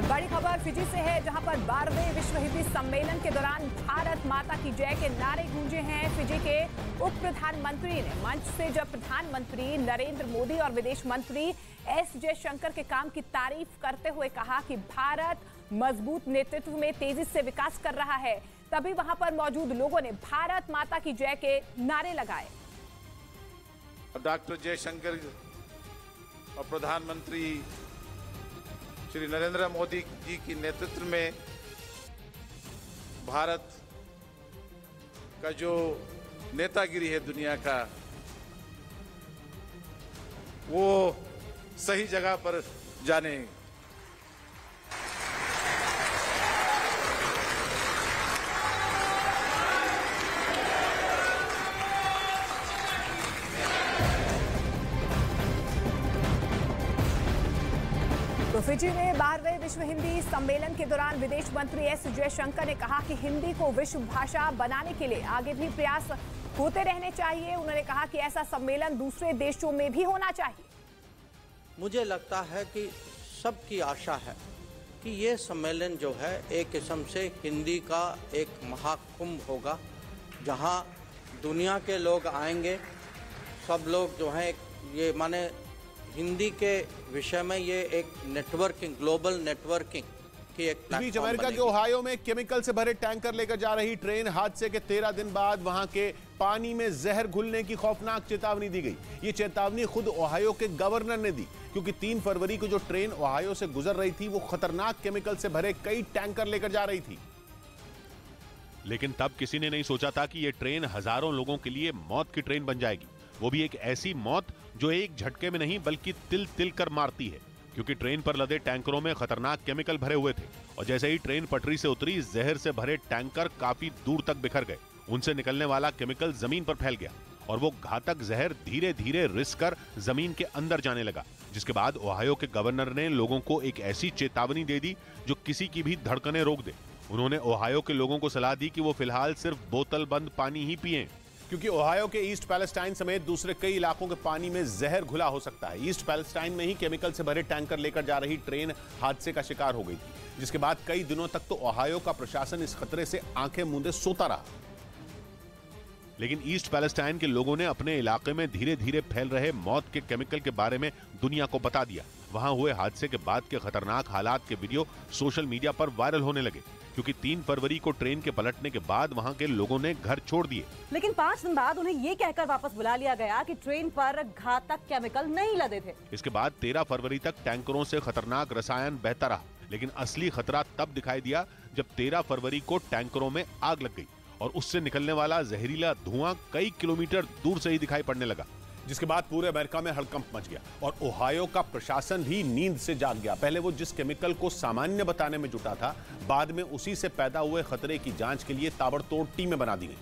और बड़ी खबर फिजी से है, जहां पर 12वें विश्व हिंदी सम्मेलन के दौरान भारत माता की जय के नारे गूंजे हैं। फिजी के उप प्रधानमंत्री ने मंच से जब प्रधानमंत्री नरेंद्र मोदी और विदेश मंत्री एस जयशंकर के काम की तारीफ करते हुए कहा कि भारत मजबूत नेतृत्व में तेजी से विकास कर रहा है, तभी वहां पर मौजूद लोगों ने भारत माता की जय के नारे लगाए। डॉक्टर जयशंकर और प्रधानमंत्री श्री नरेंद्र मोदी जी की नेतृत्व में भारत का जो नेतागिरी है दुनिया का, वो सही जगह पर जाने। तो फिजी में 12वें विश्व हिंदी सम्मेलन के दौरान विदेश मंत्री एस जयशंकर ने कहा कि हिंदी को विश्व भाषा बनाने के लिए आगे भी प्रयास होते रहने चाहिए। उन्होंने कहा कि ऐसा सम्मेलन दूसरे देशों में भी होना चाहिए। मुझे लगता है कि सबकी आशा है कि ये सम्मेलन जो है एक किस्म से हिंदी का एक महाकुंभ होगा, जहां दुनिया के लोग आएंगे। सब लोग जो हैं ये माने हिंदी के विषय में ये एक नेटवर्किंग, ग्लोबल नेटवर्किंग की एक प्लेटफॉर्म बनेगी। अमेरिका के ओहायो में केमिकल से भरे टैंकर लेकर जा रही ट्रेन हादसे के 13 दिन बाद वहां के पानी में जहर घुलने की खौफनाक चेतावनी दी गई। ये चेतावनी खुद ओहायो के गवर्नर ने दी, क्योंकि 3 फरवरी को जो ट्रेन ओहायो से गुजर रही थी वो खतरनाक केमिकल से भरे कई टैंकर लेकर जा रही थी। लेकिन तब किसी ने नहीं सोचा था कि ये ट्रेन हजारों लोगों के लिए मौत की ट्रेन बन जाएगी। वो भी एक ऐसी मौत जो एक झटके में नहीं बल्कि तिल तिल कर मारती है, क्योंकि ट्रेन पर लदे टैंकरों में खतरनाक केमिकल भरे हुए थे और जैसे ही ट्रेन पटरी से उतरी, जहर से भरे टैंकर काफी दूर तक बिखर गए। उनसे निकलने वाला केमिकल जमीन पर फैल गया और वो घातक जहर धीरे धीरे रिस कर जमीन के अंदर जाने लगा, जिसके बाद ओहायो के गवर्नर ने लोगों को एक ऐसी चेतावनी दे दी जो किसी की भी धड़कनें रोक दे। उन्होंने ओहायो के लोगों को सलाह दी कि वो फिलहाल सिर्फ बोतल बंद पानी ही पिएं, क्योंकि ओहायो के ईस्ट पैलेस्टाइन समेत दूसरे कई इलाकों के पानी में जहर घुला हो सकता है। ईस्ट पैलेस्टाइन में ही केमिकल से भरे टैंकर लेकर जा रही ट्रेन हादसे का शिकार हो गई थी, जिसके बाद कई दिनों तक तो ओहायो का प्रशासन इस खतरे से आंखें मूंदे सोता रहा। लेकिन ईस्ट पैलेस्टाइन के लोगों ने अपने इलाके में धीरे धीरे फैल रहे मौत के केमिकल के बारे में दुनिया को बता दिया। वहां हुए हादसे के बाद के खतरनाक हालात के वीडियो सोशल मीडिया पर वायरल होने लगे, क्योंकि 3 फरवरी को ट्रेन के पलटने के बाद वहां के लोगों ने घर छोड़ दिए। लेकिन 5 दिन बाद उन्हें ये कहकर वापस बुला लिया गया कि ट्रेन पर घातक केमिकल नहीं लदे थे। इसके बाद 13 फरवरी तक टैंकरों से खतरनाक रसायन बहता रहा, लेकिन असली खतरा तब दिखाई दिया जब 13 फरवरी को टैंकरों में आग लग गई और उससे निकलने वाला जहरीला धुआं कई किलोमीटर दूर से ही दिखाई पड़ने लगा, जिसके बाद पूरे अमेरिका में हड़कंप मच गया और ओहायो का प्रशासन भी नींद से जाग गया। पहले वो जिस केमिकल को सामान्य बताने में जुटा था, बाद में उसी से पैदा हुए खतरे की जांच के लिए ताबड़तोड़ टीमें बना दी गई,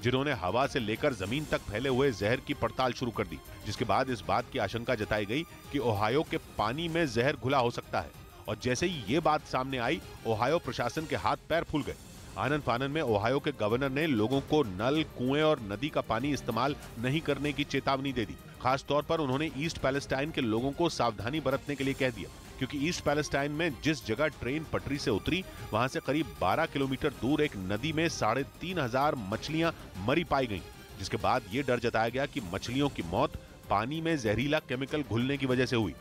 जिन्होंने हवा से लेकर जमीन तक फैले हुए जहर की पड़ताल शुरू कर दी। जिसके बाद इस बात की आशंका जताई गई कि ओहायो के पानी में जहर घुला हो सकता है, और जैसे ही ये बात सामने आई, ओहायो प्रशासन के हाथ पैर फूल गए। आनन फानन में ओहायो के गवर्नर ने लोगों को नल, कुएं और नदी का पानी इस्तेमाल नहीं करने की चेतावनी दे दी। खास तौर पर उन्होंने ईस्ट पैलेस्टाइन के लोगों को सावधानी बरतने के लिए कह दिया, क्योंकि ईस्ट पैलेस्टाइन में जिस जगह ट्रेन पटरी से उतरी, वहां से करीब 12 किलोमीटर दूर एक नदी में 3,500 मछलियां मरी पाई गईं, जिसके बाद ये डर जताया गया कि मछलियों की मौत पानी में जहरीला केमिकल घुलने की वजह से हुई।